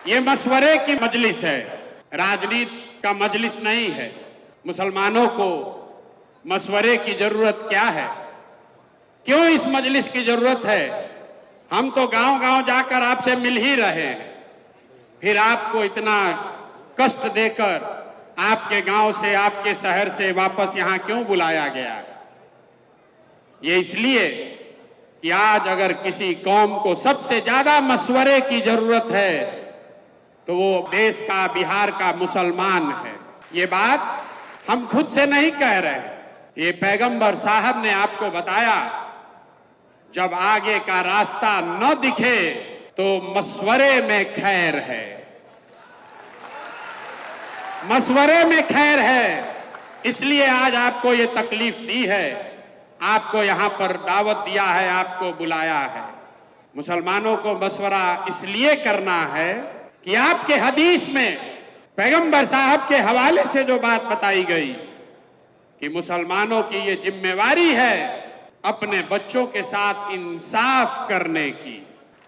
ये मशवरे की मजलिस है, राजनीति का मजलिस नहीं है। मुसलमानों को मशवरे की जरूरत क्या है? क्यों इस मजलिस की जरूरत है? हम तो गांव-गांव जाकर आपसे मिल ही रहे हैं, फिर आपको इतना कष्ट देकर आपके गांव से, आपके शहर से वापस यहां क्यों बुलाया गया? ये इसलिए कि आज अगर किसी कौम को सबसे ज्यादा मशवरे की जरूरत है तो वो देश का, बिहार का मुसलमान है। ये बात हम खुद से नहीं कह रहे, ये पैगंबर साहब ने आपको बताया, जब आगे का रास्ता न दिखे तो मशवरे में खैर है, मशवरे में खैर है। इसलिए आज आपको ये तकलीफ दी है, आपको यहां पर दावत दिया है, आपको बुलाया है। मुसलमानों को मशवरा इसलिए करना है कि आपके हदीस में पैगंबर साहब के हवाले से जो बात बताई गई कि मुसलमानों की ये जिम्मेवारी है अपने बच्चों के साथ इंसाफ करने की।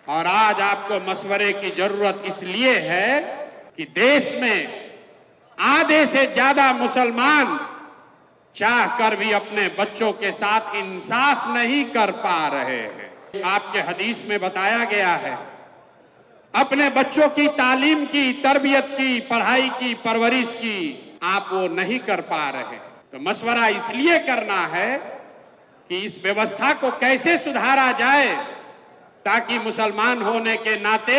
और आज आपको मशवरे की जरूरत इसलिए है कि देश में आधे से ज्यादा मुसलमान चाह कर भी अपने बच्चों के साथ इंसाफ नहीं कर पा रहे हैं। आपके हदीस में बताया गया है, अपने बच्चों की तालीम की, तरबियत की, पढ़ाई की, परवरिश की आप वो नहीं कर पा रहे। तो मशवरा इसलिए करना है कि इस व्यवस्था को कैसे सुधारा जाए ताकि मुसलमान होने के नाते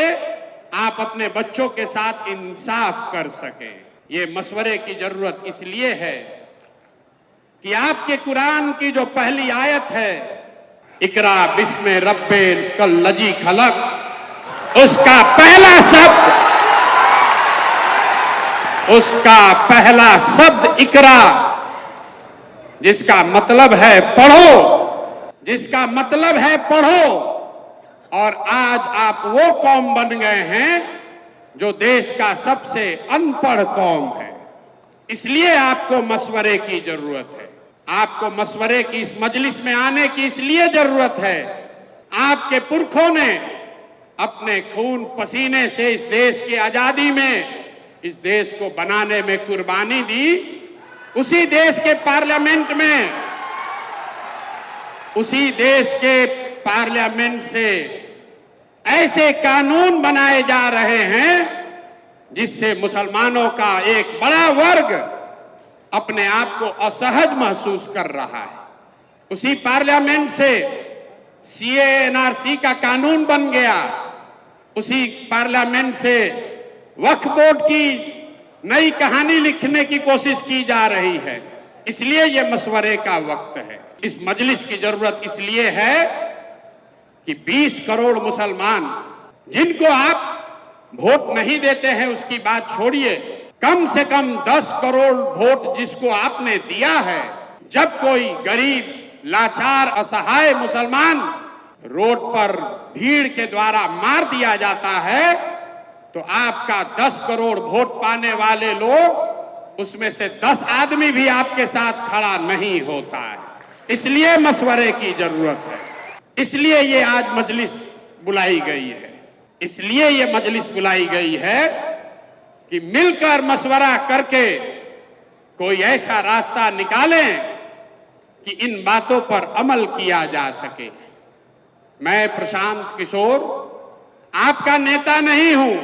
आप अपने बच्चों के साथ इंसाफ कर सकें। ये मशवरे की जरूरत इसलिए है कि आपके कुरान की जो पहली आयत है, इकरा बिस्मे रब्बिल कल्लजी खलक, उसका पहला शब्द इकरा, जिसका मतलब है पढ़ो, जिसका मतलब है पढ़ो। और आज आप वो कौम बन गए हैं जो देश का सबसे अनपढ़ कौम है। इसलिए आपको मशवरे की जरूरत है, आपको मशवरे की इस मजलिस में आने की इसलिए जरूरत है। आपके पुरखों ने अपने खून पसीने से इस देश की आजादी में, इस देश को बनाने में कुर्बानी दी। उसी देश के पार्लियामेंट में, उसी देश के पार्लियामेंट से ऐसे कानून बनाए जा रहे हैं जिससे मुसलमानों का एक बड़ा वर्ग अपने आप को असहज महसूस कर रहा है। उसी पार्लियामेंट से सीए एनआरसी का कानून बन गया, उसी पार्लियामेंट से वक्फ बोर्ड की नई कहानी लिखने की कोशिश की जा रही है। इसलिए यह मशवरे का वक्त है। इस मजलिस की जरूरत इसलिए है कि 20 करोड़ मुसलमान जिनको आप वोट नहीं देते हैं उसकी बात छोड़िए, कम से कम 10 करोड़ वोट जिसको आपने दिया है, जब कोई गरीब, लाचार, असहाय मुसलमान रोड पर भीड़ के द्वारा मार दिया जाता है तो आपका 10 करोड़ वोट पाने वाले लोग, उसमें से 10 आदमी भी आपके साथ खड़ा नहीं होता है। इसलिए मशवरे की जरूरत है, इसलिए ये आज मजलिस बुलाई गई है, इसलिए ये मजलिस बुलाई गई है कि मिलकर मशवरा करके कोई ऐसा रास्ता निकालें कि इन बातों पर अमल किया जा सके। मैं प्रशांत किशोर आपका नेता नहीं हूं,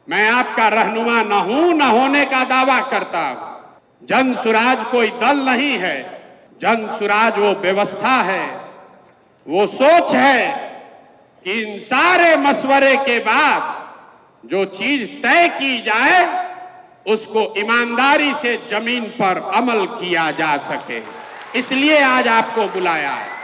मैं आपका रहनुमा न हूं, न होने का दावा करता हूं। जन सुराज कोई दल नहीं है, जन सुराज वो व्यवस्था है, वो सोच है कि इन सारे मशवरे के बाद जो चीज तय की जाए उसको ईमानदारी से जमीन पर अमल किया जा सके। इसलिए आज आपको बुलाया है।